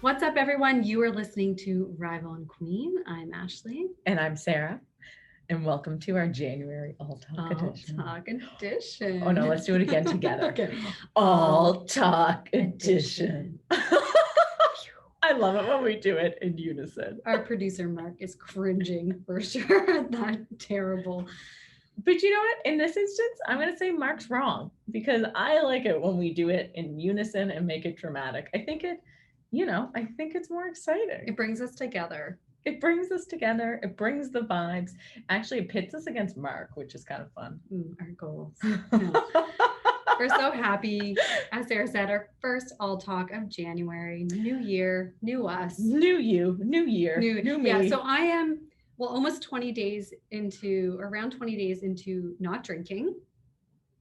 What's up, everyone? You are listening to Rival and Queen. I'm Ashley. And I'm Sarah. And welcome to our January All Talk Edition. Talk Edition. Oh no, let's do it again together. Okay. All Talk Edition. I love it when we do it in unison. Our producer, Mark, is cringing for sure at that terrible. But you know what? In this instance, I'm going to say Mark's wrong because I like it when we do it in unison and make it dramatic. I think it's more exciting. It brings us together. It brings us together. It brings the vibes. Actually, it pits us against Mark, which is kind of fun. Our goals. We're so happy. As Sarah said, our first All Talk of January. New year, new us. New you, new year, new me. Yeah, so I am, almost 20 days into, around 20 days into not drinking,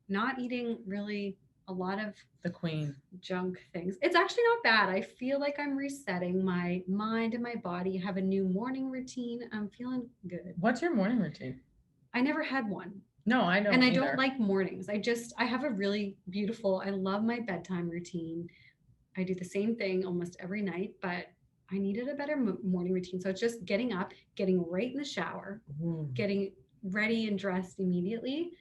not eating really a lot of the queen junk things. It's actually not bad. I feel like I'm resetting my mind and my body. I have a new morning routine. I'm feeling good. What's your morning routine? I never had one. No, I don't. And I don't like mornings. I have a really beautiful, I love my bedtime routine. I do the same thing almost every night, but I needed a better morning routine. So it's just getting up, getting right in the shower, getting ready and dressed immediately.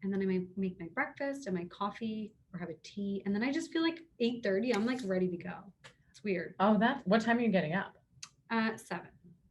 And then I might make my breakfast and my coffee or have a tea. And then I just feel like 8:30, I'm like ready to go. It's weird. Oh, what time are you getting up? 7.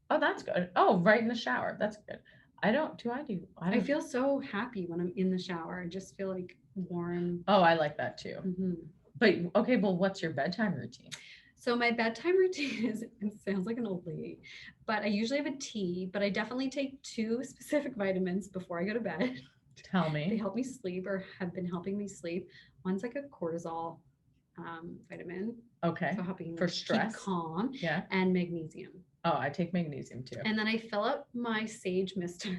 Oh, that's good. Oh, right in the shower. That's good. I feel so happy when I'm in the shower. I just feel like warm. Oh, I like that too. Mm-hmm. But okay, well, what's your bedtime routine? So my bedtime routine it sounds like an old lady, but I usually have a tea, but I definitely take 2 specific vitamins before I go to bed. Tell me. They help me sleep or have been helping me sleep. One's like a cortisol vitamin. Okay. So helping for stress. Keep calm. Yeah. And magnesium. Oh, I take magnesium too. And then I fill up my sage mister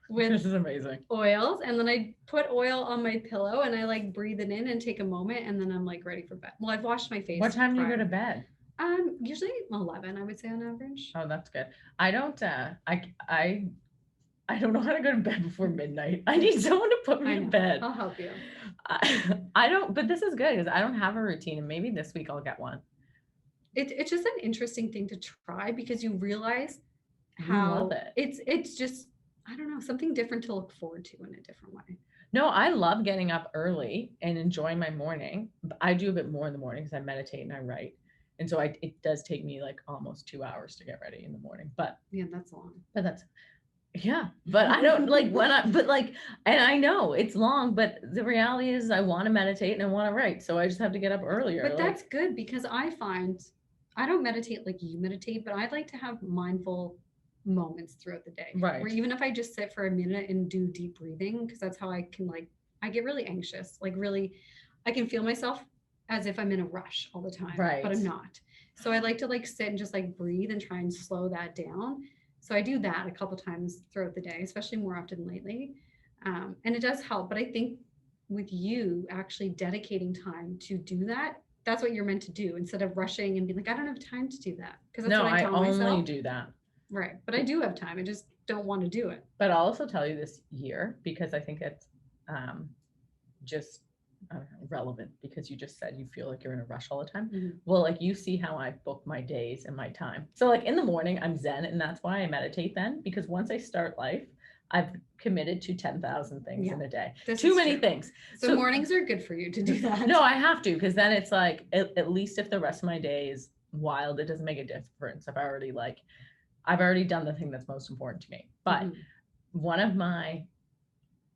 with this is amazing oils. And then I put oil on my pillow and I like breathe it in and take a moment. And then I'm like ready for bed. Well, I've washed my face. What time do you go to bed? Usually 11, I would say on average. Oh, that's good. I don't, I don't know how to go to bed before midnight. I need someone to put me in bed. I'll help you. I don't, but this is good because I don't have a routine and maybe this week I'll get one. It's just an interesting thing to try because you realize how it's just, I don't know, something different to look forward to in a different way. No, I love getting up early and enjoying my morning. I do a bit more in the morning because I meditate and I write. And so it does take me like almost 2 hours to get ready in the morning, but yeah, that's long. But I don't and I know it's long, but the reality is I want to meditate and I want to write. So I just have to get up earlier. But that's good because I find I don't meditate like you meditate, but I'd like to have mindful moments throughout the day. Right. Or even if I just sit for a minute and do deep breathing, because that's how I can I get really anxious, I can feel myself as if I'm in a rush all the time, right. But I'm not. So I like to sit and just breathe and try and slow that down. So I do that a couple times throughout the day, especially more often lately. And it does help. But I think with you actually dedicating time to do that, that's what you're meant to do instead of rushing and being like, I don't have time to do that. Because that's what I tell myself. I only do that. Right. But I do have time. I just don't want to do it. But I'll also tell you this year, because I think it's just relevant because you just said you feel like you're in a rush all the time. Mm-hmm. Well, you see how I book my days and my time. So in the morning, I'm zen. And that's why I meditate then, because once I start life, I've committed to 10,000 things in a day. Too many things. So mornings are good for you to do that. No, I have to, because then it's at least if the rest of my day is wild, it doesn't make a difference. I've already done the thing that's most important to me. But one of my,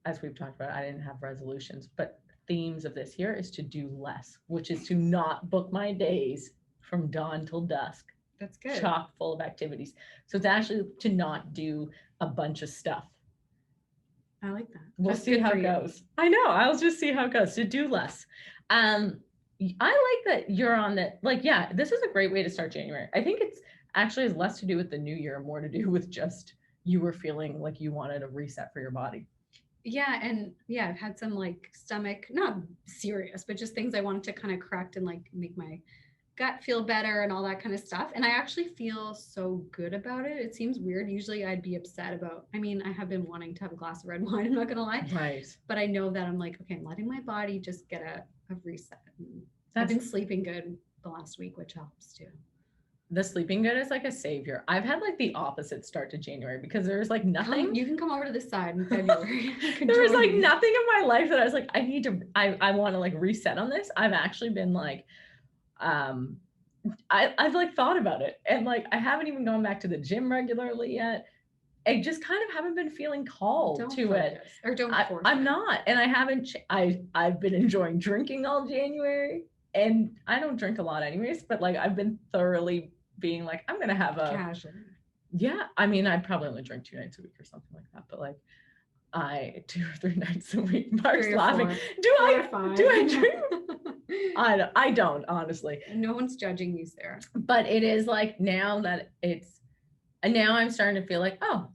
as we've talked about, I didn't have resolutions, but themes of this year is to do less, which is to not book my days from dawn till dusk. That's good. Chock full of activities. So it's actually to not do a bunch of stuff. I like that. We'll see how it goes. I know. I'll just see how it goes. To do less. I like that you're on that. This is a great way to start January. I think it's actually has less to do with the new year, more to do with just you were feeling like you wanted a reset for your body. Yeah. And I've had some stomach, not serious, but just things I wanted to kind of correct and make my gut feel better and all that kind of stuff. And I actually feel so good about it. It seems weird. Usually I'd be upset about, I have been wanting to have a glass of red wine, I'm not going to lie. Right. But I know that I'm okay, I'm letting my body just get a reset. I've been sleeping good the last week, which helps too. the sleeping good is like a savior. I've had like the opposite start to January because there's like nothing. You can come over to this side in February. There was like nothing in my life that I was like, I want to like reset on this. I've actually been like, I've like thought about it, and like I haven't even gone back to the gym regularly yet. I just kind of haven't been feeling called to it. Or don't force I'm it. not, and I haven't. I've been enjoying drinking all January, and I don't drink a lot anyways. But like I've been thoroughly being like, I'm gonna have a casual. Yeah, I mean, I'd probably only drink 2 nights a week or something like that. But like, 2 or 3 nights a week. Mark's laughing. Do I drink? I don't honestly. No one's judging you, Sarah. But it is like now that and now I'm starting to feel like, oh,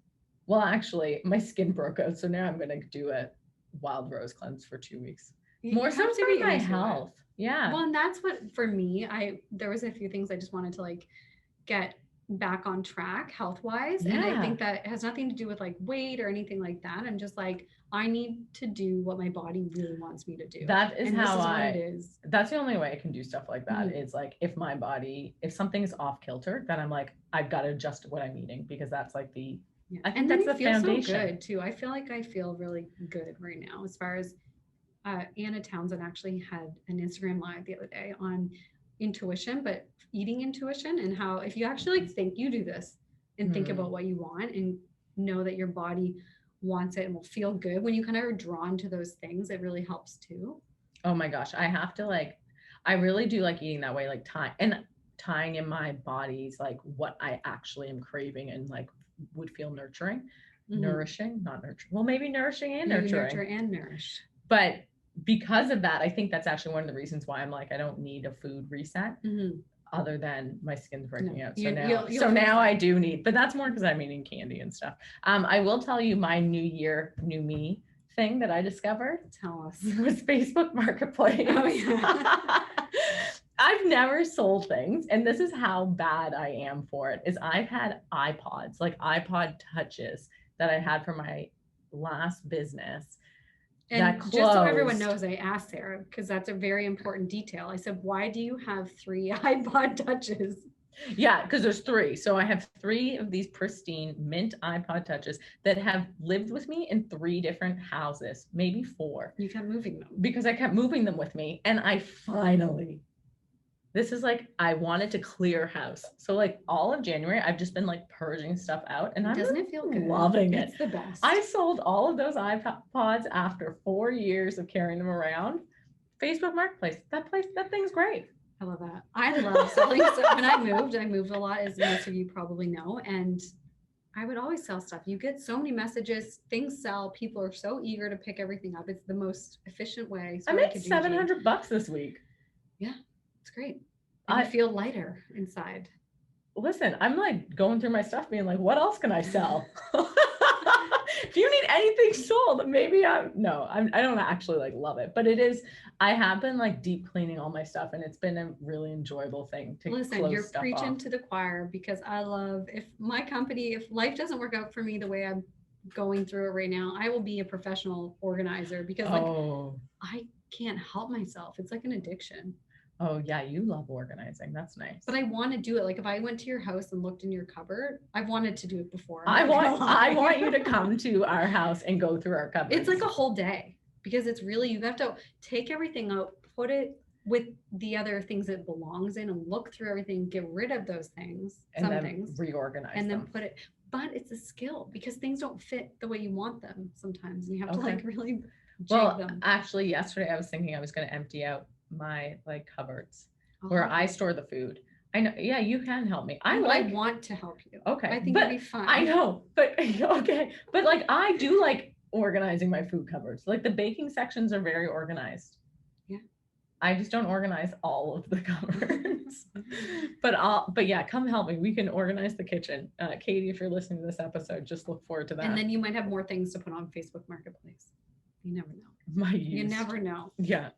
well, actually, my skin broke out, so now I'm gonna do a wild rose cleanse for 2 weeks. More so for my health. Yeah. Well, and that's what for me. There was a few things I just wanted to like get back on track health wise, and I think that has nothing to do with like weight or anything like that. I'm just like, I need to do what my body really wants me to do. That is what it is. That's the only way I can do stuff like that. Is like if something is off kilter, then I'm like, I've got to adjust what I'm eating, because that's like I think that's the foundation. So good too. I feel like I feel really good right now. As far as Anna Townsend actually had an Instagram live the other day on intuition, but eating intuition, and how if you actually like think you do this and think about what you want and know that your body wants it and will feel good when you kind of are drawn to those things, it really helps too. Oh my gosh, I really do like eating that way, like tying in my body's like what I actually am craving and like would feel nurturing, nourishing, not nurturing. Well, maybe nourishing and nurturing. Nurture and nourish. But because of that, I think that's actually one of the reasons why I'm like, I don't need a food reset other than my skin's breaking out. So now I do need, but that's more because I'm eating candy and stuff. I will tell you my new year, new me thing that I discovered. Tell us. Was Facebook Marketplace. Oh, yeah. I've never sold things, and this is how bad I am for it, is I've had iPods, like iPod touches that I had for my last business. And just so everyone knows, I asked Sarah, because that's a very important detail. I said, why do you have 3 iPod touches? Yeah, because there's 3. So I have 3 of these pristine mint iPod touches that have lived with me in 3 different houses, maybe 4. You kept moving them. Because I kept moving them with me. And this is like, I wanted to clear house. So like all of January, I've just been like purging stuff out, and doesn't it feel good? Loving it. It's the best. I sold all of those iPods after 4 years of carrying them around. Facebook Marketplace, that thing's great. I love that. I love selling stuff. When I moved a lot, as most of you probably know, and I would always sell stuff. You get so many messages, things sell, people are so eager to pick everything up. It's the most efficient way. I made $700 this week. Yeah, it's great. And I feel lighter inside. Listen, I'm like going through my stuff being like, what else can I sell? If you need anything sold, maybe I don't actually like love it, but it is, I have been like deep cleaning all my stuff, and it's been a really enjoyable thing to listen, you're preaching to the choir, because I love, if life doesn't work out for me the way I'm going through it right now, I will be a professional organizer, because I can't help myself. It's like an addiction. Oh yeah, you love organizing. That's nice. But I want to do it. Like if I went to your house and looked in your cupboard, I've wanted to do it before. I want you to come to our house and go through our cupboards. It's like a whole day, because it's really, you have to take everything out, put it with the other things it belongs in, and look through everything, get rid of those things, and then reorganize and then put it. But it's a skill, because things don't fit the way you want them sometimes, and you have to like really jig them. Actually, yesterday I was thinking I was going to empty out my like cupboards where I store the food. I know. Yeah, you can help me. I want to help you. Okay. I think it'd be fun. I know, but okay. But like I do like organizing my food cupboards. Like the baking sections are very organized. Yeah. I just don't organize all of the cupboards. But yeah, come help me. We can organize the kitchen. Katie, if you're listening to this episode, just look forward to that. And then you might have more things to put on Facebook Marketplace. You never know. You never know. Yeah.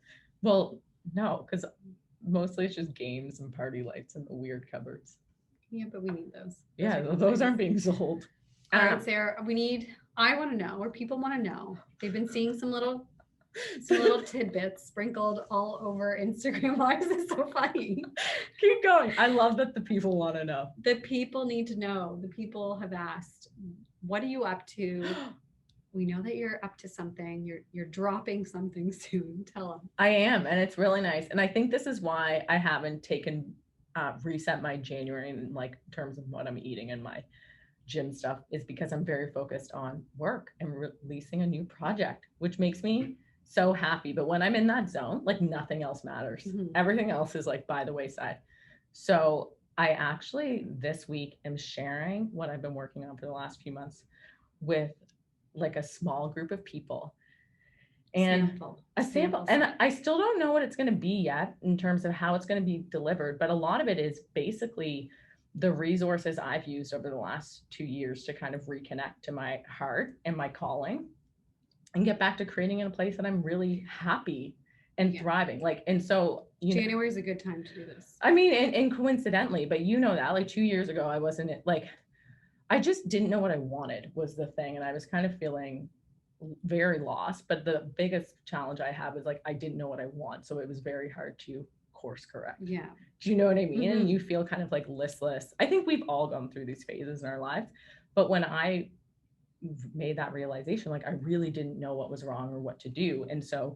Well, no, because mostly it's just games and party lights in the weird cupboards. Yeah, but we need those. Those aren't being sold. All right, Sarah, I want to know, or people want to know, they've been seeing some little Some little tidbits sprinkled all over Instagram. Why is this so funny? Keep going. I love that the people want to know. The people need to know. The people have asked, what are you up to? We know that you're up to something. You're dropping something soon. Tell them. I am, and it's really nice. And I think this is why I haven't taken reset my January in like terms of what I'm eating and my gym stuff, is because I'm very focused on work and releasing a new project, which makes me so happy. But when I'm in that zone, like nothing else matters. Everything else is like by the wayside. So I actually this week am sharing what I've been working on for the last few months with like a small group of people. And a sample. And I still don't know what it's going to be yet in terms of how it's going to be delivered. But a lot of it is basically the resources I've used over the last 2 years to kind of reconnect to my heart and my calling and get back to creating in a place that I'm really happy and thriving. Like, and so January is a good time to do this. I mean, and coincidentally, but you know that like 2 years ago, I wasn't like, I just didn't know what I wanted was the thing. And I was kind of feeling very lost. But the biggest challenge I have is like, I didn't know what I want. So it was very hard to course correct. Yeah. Do you know what I mean? And you feel kind of like listless. I think we've all gone through these phases in our lives. But when I made that realization, like I really didn't know what was wrong or what to do. And so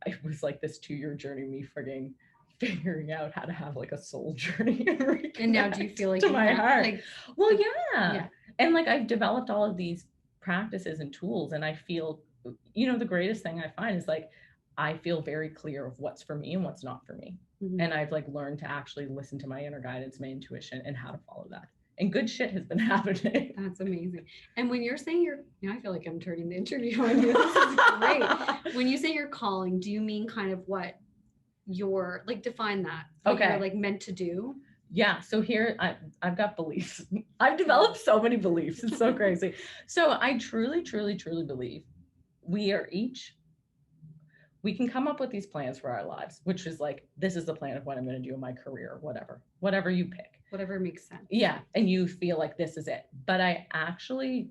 it was like this 2-year journey, me frigging figuring out how to have like a soul journey and now do you feel like to my heart? Like, well, yeah. And like I've developed all of these practices and tools, and I feel, the greatest thing I find is like I feel very clear of what's for me and what's not for me. And I've like learned to actually listen to my inner guidance, my intuition, and how to follow that. And good shit has been happening. That's amazing. And when you're saying I feel like I'm turning the interview on you. This is great. When you say you're calling, do you mean kind of what you're like, define that? What you're like meant to do? Yeah. So here I've got beliefs. I've developed so many beliefs. It's so crazy. So I truly, truly, truly believe we can come up with these plans for our lives, which is like, this is the plan of what I'm going to do in my career, whatever you pick. Whatever makes sense. Yeah. And you feel like this is it. But I actually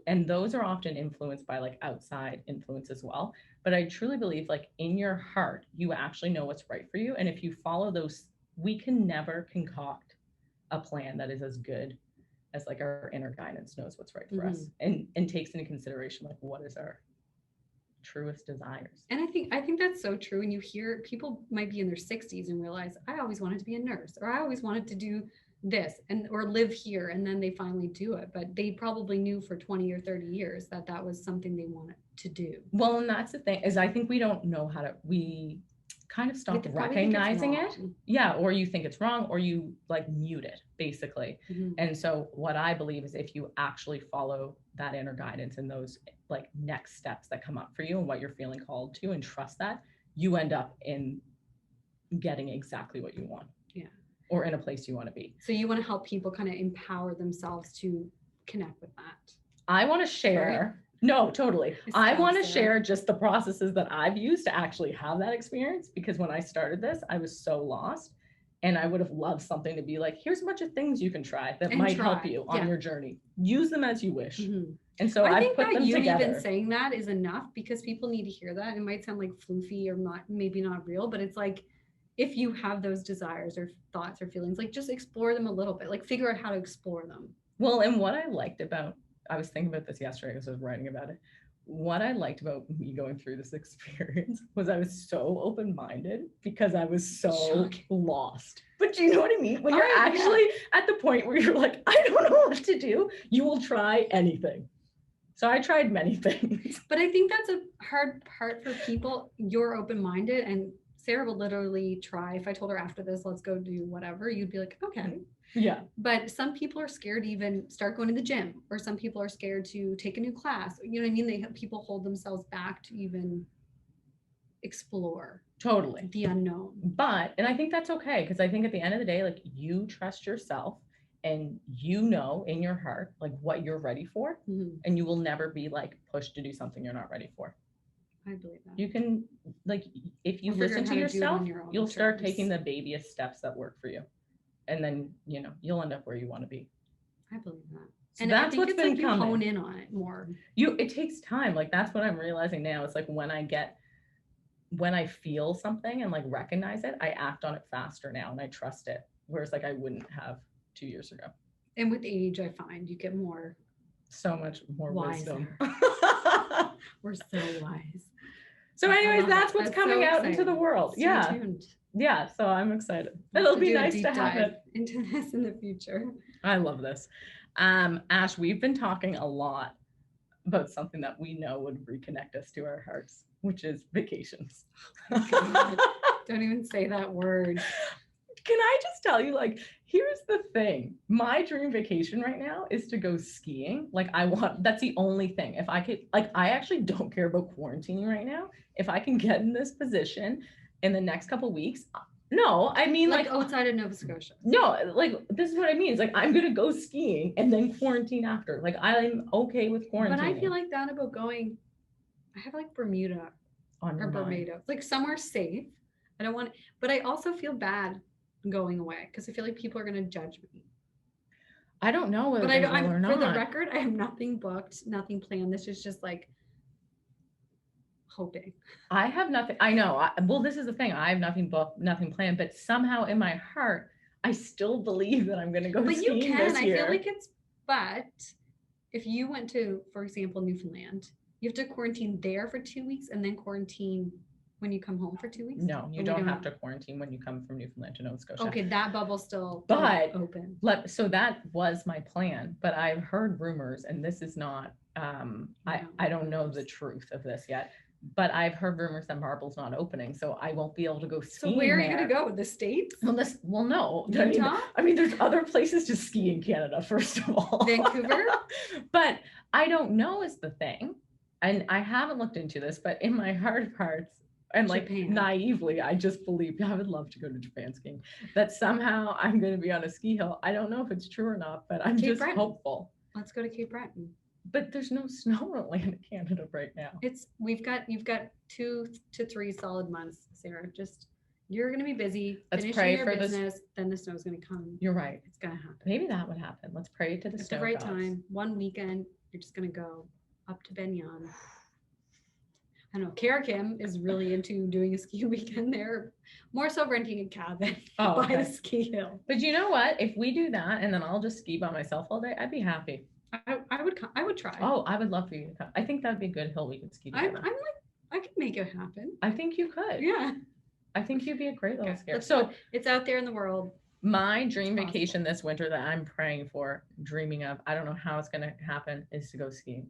and those are often influenced by like outside influence as well. But I truly believe like in your heart, you actually know what's right for you. And if you follow those, we can never concoct a plan that is as good as like our inner guidance knows what's right for us and takes into consideration like what is our truest desires. And I think that's so true. And you hear people might be in their 60s and realize, I always wanted to be a nurse, or I always wanted to do this or live here, and then they finally do it. But they probably knew for 20 or 30 years that was something they wanted to do. Well, and that's the thing, is I think we don't know we kind of stop recognizing it. Yeah. Or you think it's wrong, or you like mute it basically. And so what I believe is if you actually follow that inner guidance and those like next steps that come up for you and what you're feeling called to, and trust that, you end up in getting exactly what you want. Yeah. Or in a place you want to be. So you want to help people kind of empower themselves to connect with that. I want to share. Right? No, totally. I want to share just the processes that I've used to actually have that experience, because when I started this, I was so lost, and I would have loved something to be like, here's a bunch of things you can try that might help you on your journey. Use them as you wish. And so I think put them together. Even saying that is enough, because people need to hear that. It might sound like floofy or maybe not real, but it's like, if you have those desires or thoughts or feelings, like just explore them a little bit, like figure out how to explore them. Well, and what I liked about, I was thinking about this yesterday because I was writing about it. What I liked about me going through this experience was I was so open-minded, because I was so lost. But do you know what I mean? When you're actually at the point where you're like, I don't know what to do, you will try anything. So I tried many things. But I think that's a hard part for people. You're open-minded, and Sarah will literally try. If I told her after this, let's go do whatever, you'd be like, okay. Yeah. But some people are scared to even start going to the gym, or some people are scared to take a new class. You know what I mean? People hold themselves back to even explore. Totally. The unknown. And I think that's okay, because I think at the end of the day, like, you trust yourself, and you know in your heart like what you're ready for, and you will never be like pushed to do something you're not ready for. I believe that. You can, like, if you listen to yourself, you'll start taking the babyest steps that work for you. And then, you'll end up where you want to be. I believe that. So and that's what's been coming. You hone in on it more. It takes time. Like, that's what I'm realizing now. It's like when I get when I feel something and like recognize it, I act on it faster now and I trust it. Whereas like I wouldn't have 2 years ago. And with age, I find you get more so much more wisdom. We're so wise. So anyways, that's what's coming out into the world. Stay tuned. Yeah, so I'm excited. It'll be nice to have it into this in the future. I love this. Ash, we've been talking a lot about something that we know would reconnect us to our hearts, which is vacations. Oh, don't even say that word. Can I just tell you, like, here's the thing. My dream vacation right now is to go skiing. Like, that's the only thing. If I could, like, I actually don't care about quarantining right now. If I can get in this position in the next couple of weeks, no, I mean like outside of Nova Scotia. No, like this is what I mean. It's like I'm gonna go skiing and then quarantine after. Like I'm okay with quarantine. But I feel like that about going. I have like Bermuda or Barbados, like somewhere safe. I don't want, but I also feel bad going away because I feel like people are gonna judge me. I don't know whether they will or not. For the record, I have nothing booked, nothing planned. This is just like hoping. I have nothing. I know. Well, this is the thing. I have nothing booked, nothing planned, but somehow in my heart, I still believe that I'm going to go skiing this year. But you can. I feel like it's, but if you went to, for example, Newfoundland, you have to quarantine there for 2 weeks and then quarantine when you come home for 2 weeks? No, you don't have to quarantine when you come from Newfoundland to Nova Scotia. Okay, that bubble's still open. So that was my plan, but I've heard rumors, and this is not, I don't know the truth of this yet, but I've heard rumors that Marble's not opening, so I won't be able to go skiing. So where are you going to go? The States? Well, no. I mean, there's other places to ski in Canada, first of all. Vancouver? But I don't know is the thing. And I haven't looked into this, but in my heart of hearts, and like Japan. Naively, I just believe I would love to go to Japan skiing, that somehow I'm going to be on a ski hill. I don't know if it's true or not, but I'm just hopeful. Let's go to Cape Breton. But there's no snow in Atlantic Canada right now. You've got 2 to 3 solid months, Sarah. You're going to be busy. Let's pray for business. Then the snow's going to come. You're right. It's going to happen. Maybe that would happen. Let's pray to the snow. At the right time. One weekend, you're just going to go up to Benyon. I know Kara Kim is really into doing a ski weekend there, more so renting a cabin by the ski hill. But you know what? If we do that and then I'll just ski by myself all day, I'd be happy. I would try. Oh, I would love for you to come. I think that'd be a good hill we could ski together. I could make it happen. I think you could. Yeah. I think you'd be a great little skier. So it's out there in the world. My dream vacation this winter that I'm praying for, dreaming of, I don't know how it's going to happen, is to go skiing.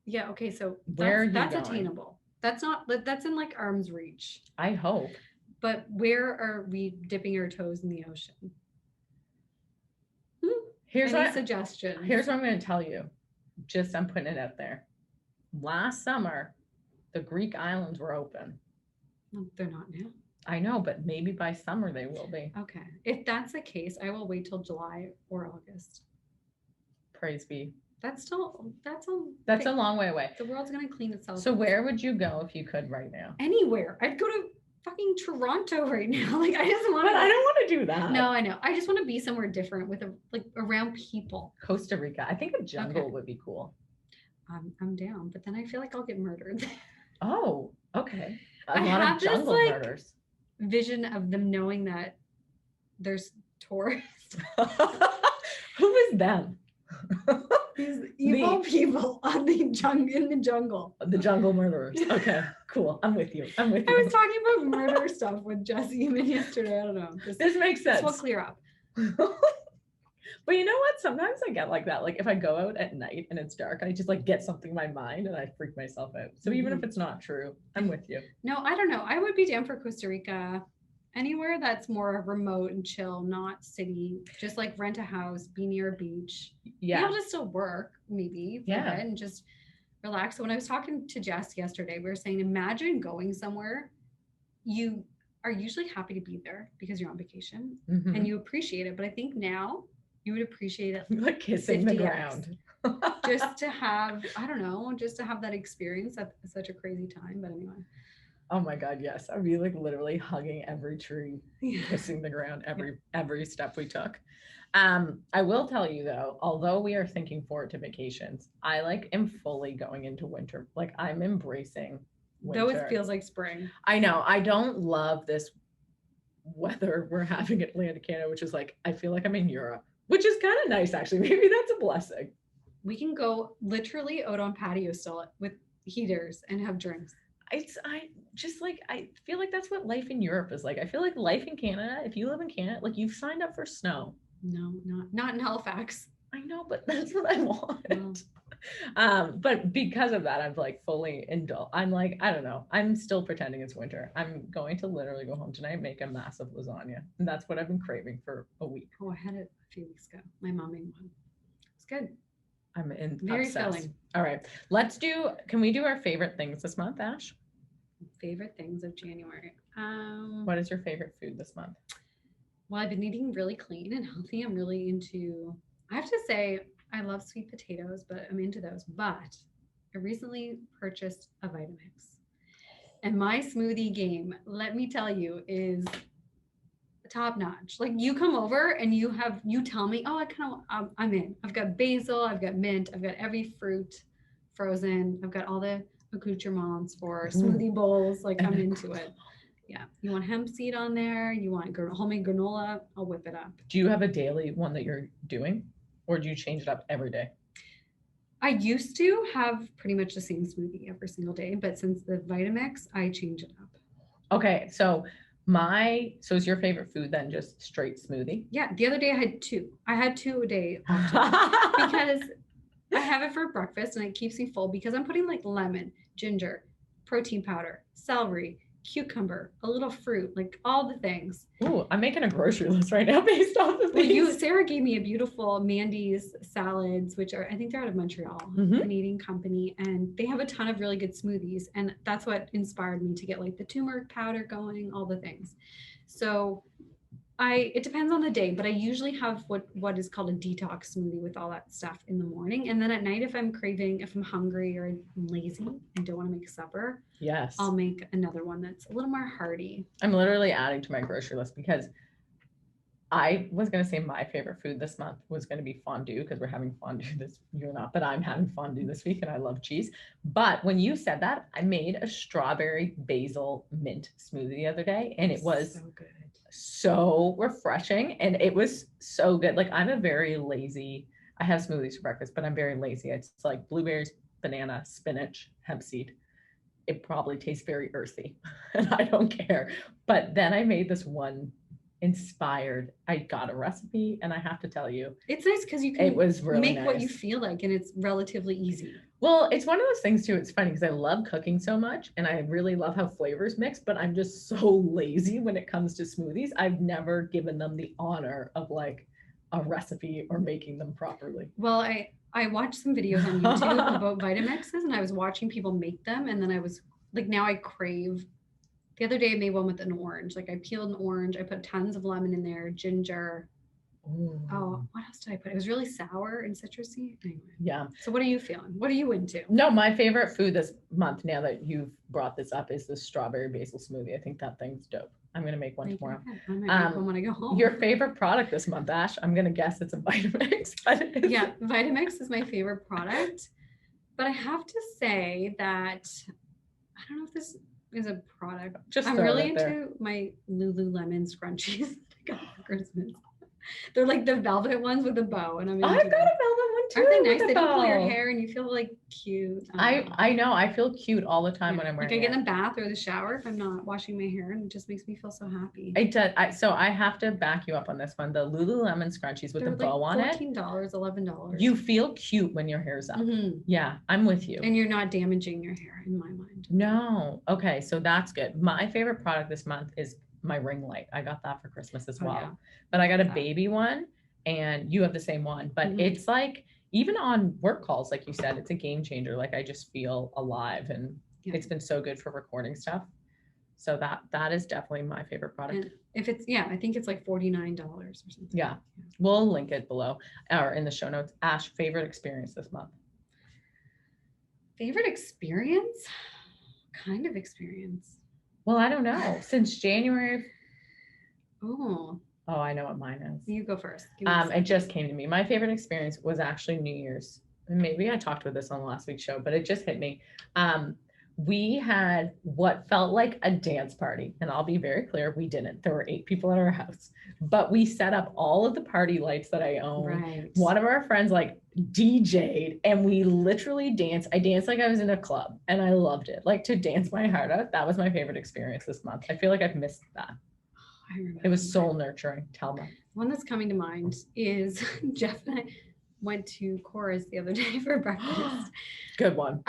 Yeah. Okay. So that's attainable. That's in like arm's reach. I hope. But where are we dipping our toes in the ocean? Here's a suggestion. Here's what I'm going to tell you. I'm putting it out there. Last summer, the Greek islands were open. Well, they're not now. I know, but maybe by summer they will be. Okay. If that's the case, I will wait till July or August. Praise be. That's a long way away. The world's going to clean itself. So where would you go if you could right now? Anywhere. I'd go to fucking Toronto right now. Like I just want to. But I don't want to do that. No, I know. I just want to be somewhere different with around people. Costa Rica. I think a jungle would be cool. I'm down, but then I feel like I'll get murdered. Oh, okay. A lot of jungle murders. Vision of them knowing that there's tourists. Who is them? These evil people in the jungle. The jungle murderers. Okay, cool. I'm with you. I was talking about murder stuff with Jesse even yesterday. I don't know. This makes sense. This will clear up. But you know what? Sometimes I get like that. Like if I go out at night and it's dark, I just like get something in my mind and I freak myself out. So even if it's not true, I'm with you. No, I don't know. I would be down for Costa Rica. Anywhere that's more remote and chill, not city, just like rent a house, be near a beach. Yeah. Be able to still work maybe and just relax. So when I was talking to Jess yesterday, we were saying, imagine going somewhere. You are usually happy to be there because you're on vacation and you appreciate it. But I think now you would appreciate it. Like kissing the ground. Just to have, I don't know, just to have that experience at such a crazy time. But anyway. Oh my God, yes. I'd be like literally hugging every tree, kissing the ground every step we took. I will tell you though, although we are thinking forward to vacations, I am fully going into winter. Like I'm embracing winter. Though it feels like spring. I know. I don't love this weather we're having in Atlantic Canada, which is like, I feel like I'm in Europe, which is kind of nice, actually. Maybe that's a blessing. We can go literally out on patio still with heaters and have drinks. I feel like that's what life in Europe is like. I feel like life in Canada, if you live in Canada, like you've signed up for snow. No, not in Halifax. I know, but that's what I want. Well, but because of that, I'm like fully indulged. I'm like, I don't know. I'm still pretending it's winter. I'm going to literally go home tonight and make a massive lasagna. And that's what I've been craving for a week. oh, I had it a few weeks ago. My mom made one. It's good. I'm in Very obsessed. filling. All right. Can we do our favorite things this month, Ash? Favorite things of January. What is your favorite food this month? Well, I've been eating really clean and healthy. I'm really into, I have to say, I love sweet potatoes, but I'm into those. But I recently purchased a Vitamix. And my smoothie game, let me tell you, is top notch. Like you come over and you tell me, oh, I'm in. I've got basil, I've got mint, I've got every fruit frozen. I've got all the accoutrements for smoothie bowls. Like I'm into it. Yeah. You want hemp seed on there? You want homemade granola? I'll whip it up. Do you have a daily one that you're doing, or do you change it up every day? I used to have pretty much the same smoothie every single day, but since the Vitamix, I change it up. Okay. So is your favorite food then just straight smoothie? Yeah. The other day I had two. I had two a day because I have it for breakfast and it keeps me full because I'm putting like lemon, ginger, protein powder, celery, cucumber, a little fruit, like all the things. Ooh, I'm making a grocery list right now based off of these. Sarah gave me a beautiful Mandy's salads, which are, I think they're out of Montreal, Canadian company, and they have a ton of really good smoothies. And that's what inspired me to get like the turmeric powder going, all the things. So it depends on the day, but I usually have what is called a detox smoothie with all that stuff in the morning. And then at night, if I'm hungry or I'm lazy and don't want to make supper, yes, I'll make another one that's a little more hearty. I'm literally adding to my grocery list because I was going to say my favorite food this month was going to be fondue because we're having fondue this, you're not, but I'm having fondue this week and I love cheese. But when you said that, I made a strawberry basil mint smoothie the other day and it was so good. So refreshing and it was so good. Like I'm a very lazy, I have smoothies for breakfast, but I'm very lazy. It's like blueberries, banana, spinach, hemp seed. It probably tastes very earthy and I don't care. But then I made this one inspired. I got a recipe and I have to tell you, it's nice because you can it was really make nice. What you feel like and it's relatively easy. Well, it's one of those things too. It's funny because I love cooking so much and I really love how flavors mix, but I'm just so lazy when it comes to smoothies. I've never given them the honor of like a recipe or making them properly. Well, I watched some videos on YouTube about Vitamixes and I was watching people make them and then I was like, now I crave. The other day I made one with an orange. Like I peeled an orange, I put tons of lemon in there, ginger. Ooh. Oh, what else did I put? It was really sour and citrusy. Anyway. Yeah. So what are you feeling? What are you into? No, my favorite food this month, now that you've brought this up, is the strawberry basil smoothie. I think that thing's dope. I'm going to make one tomorrow. I might make one when I go home. Your favorite product this month, Ash? I'm going to guess it's a Vitamix. Yeah, Vitamix is my favorite product. But I have to say that, I don't know if this is a product. I'm really into my Lululemon scrunchies that I got for Christmas. They're like the velvet ones with a bow, and I've got a velvet one too. Aren't they nice? They don't pull your hair, and you feel like cute. I know. I feel cute all the time when I'm wearing. Like I get in the bath or the shower if I'm not washing my hair, and it just makes me feel so happy. It does. So I have to back you up on this one. The Lululemon scrunchies with the bow on it. $14, $11. You feel cute when your hair's up. Mm-hmm. Yeah, I'm with you. And you're not damaging your hair, in my mind. No. Okay, so that's good. My favorite product this month is my ring light. I got that for Christmas as well. Yeah. But I got a baby one and you have the same one. But it's like, even on work calls, like you said, it's a game changer. Like I just feel alive and it's been so good for recording stuff. So that is definitely my favorite product. And if it's, I think it's like $49 or something. Yeah. We'll link it below or in the show notes. Ash, favorite experience this month? Favorite experience? Kind of experience. Well, I don't know. Since January. Oh, I know what mine is. You go first. It just came to me. My favorite experience was actually New Year's. And maybe I talked about this on last week's show, but it just hit me. we had what felt like a dance party. And I'll be very clear, we didn't. There were 8 people at our house, but we set up all of the party lights that I own. Right. One of our friends like DJ'd and we literally danced. I danced like I was in a club and I loved it. Like to dance my heart out. That was my favorite experience this month. I feel like I've missed that. I remember. It was soul nurturing. Tell me. One that's coming to mind is Jeff and I went to Cora's the other day for breakfast. Good one.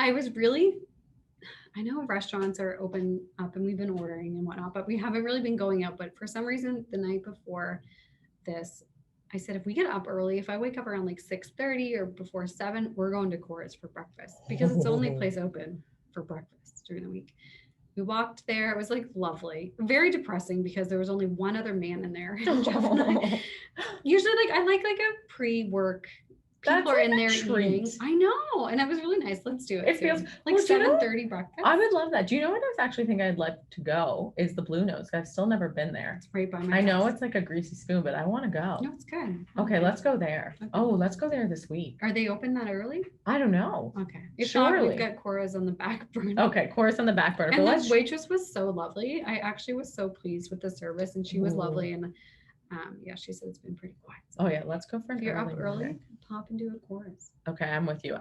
I know restaurants are open up and we've been ordering and whatnot, but we haven't really been going out. But for some reason, the night before this, I said, if we get up early, if I wake up around like 6:30 or before 7, we're going to Cora's for breakfast because it's the only place open for breakfast during the week. We walked there. It was like lovely, very depressing because there was only one other man in there. And Jeff and I, usually I like a pre-work. People are in there eating. I know. And it was really nice. Let's do it. It feels like 7:30 breakfast. I would love that. Do you know what I actually think I'd like to go is the Blue Nose. I've still never been there. It's right by my I know house. it's like a greasy spoon, but I want to go. No, it's good. Okay, let's go there. Okay. Oh, let's go there this week. Are they open that early? I don't know. Okay. If not, we've got Cora's on the back burner. Okay, Cora's on the back burner. And that waitress was so lovely. I actually was so pleased with the service and she was lovely. And yeah, she said it's been pretty quiet. So yeah, let's go for an if you're up early, pop and do a chorus. Okay, I'm with you.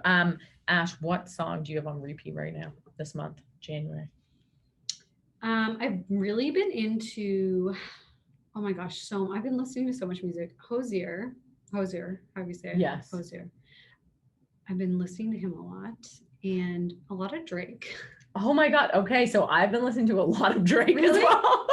Ash, what song do you have on repeat right now this month, January? I've really been into, oh my gosh, I've been listening to so much music. Hosier, how do you say it? Yes. Hosier. I've been listening to him a lot and a lot of Drake. Oh my God. Okay, so I've been listening to a lot of Drake as well.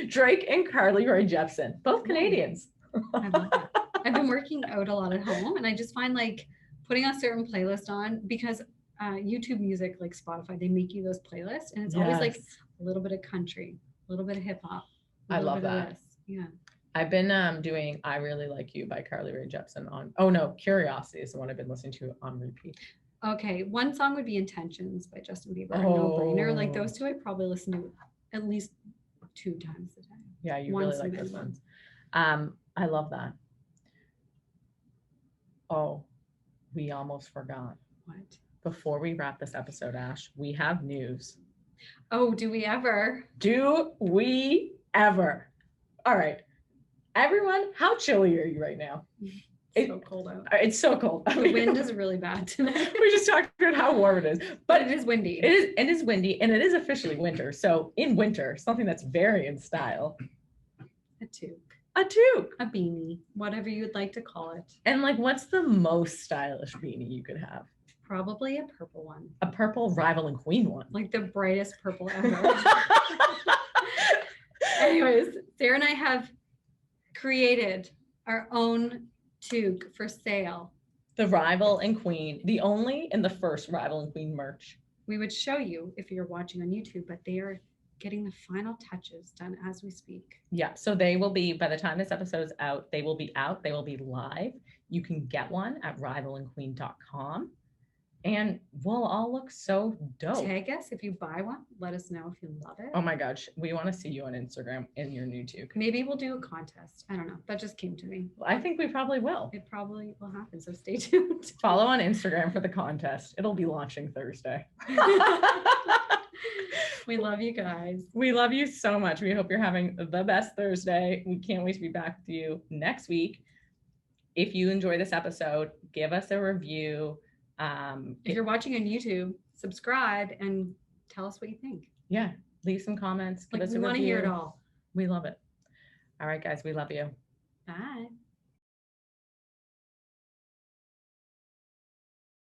Drake and Carly Rae Jepsen, both Canadians. I love it. I've been working out a lot at home and I just find like putting a certain playlist on because YouTube music, like Spotify, they make you those playlists and it's always like a little bit of country, a little bit of hip hop. I love that. Yeah. I've been doing I Really Like You by Carly Rae Jepsen on, Curiosity is the one I've been listening to on repeat. Okay, one song would be Intentions by Justin Bieber. No Brainer. Like those two I probably listen to at least 2 times a day. Yeah, you really like those ones. I love that. Oh, we almost forgot. What? Before we wrap this episode, Ash, we have news. Oh, do we ever? Do we ever? All right. Everyone, how chilly are you right now? It's so cold out. It's so cold. The wind is really bad tonight. We just talked about how warm it is. But it is windy. It is windy and it is officially winter. So in winter, something that's very in style. A toque. A toque. A beanie. Whatever you'd like to call it. And like what's the most stylish beanie you could have? Probably a purple one. A purple Rival and Queen one. Like the brightest purple ever. Anyways, Sarah and I have created our own toque for sale. The Rival and Queen, the only and the first Rival and Queen merch. We would show you if you're watching on YouTube, but they are getting the final touches done as we speak. Yeah, so they will be, by the time this episode is out, they will be live. You can get one at rivalandqueen.com. And we'll all look so dope. Tag us if you buy one. Let us know if you love it. Oh my gosh. We want to see you on Instagram in your new toque. Maybe we'll do a contest. I don't know. That just came to me. I think we probably will. It probably will happen. So stay tuned. Follow on Instagram for the contest. It'll be launching Thursday. We love you guys. We love you so much. We hope you're having the best Thursday. We can't wait to be back with you next week. If you enjoy this episode, give us a review. If you're watching on YouTube, subscribe and tell us what you think. Yeah, leave some comments. Give us a review. We want to hear it all. We love it. All right, guys, we love you. Bye.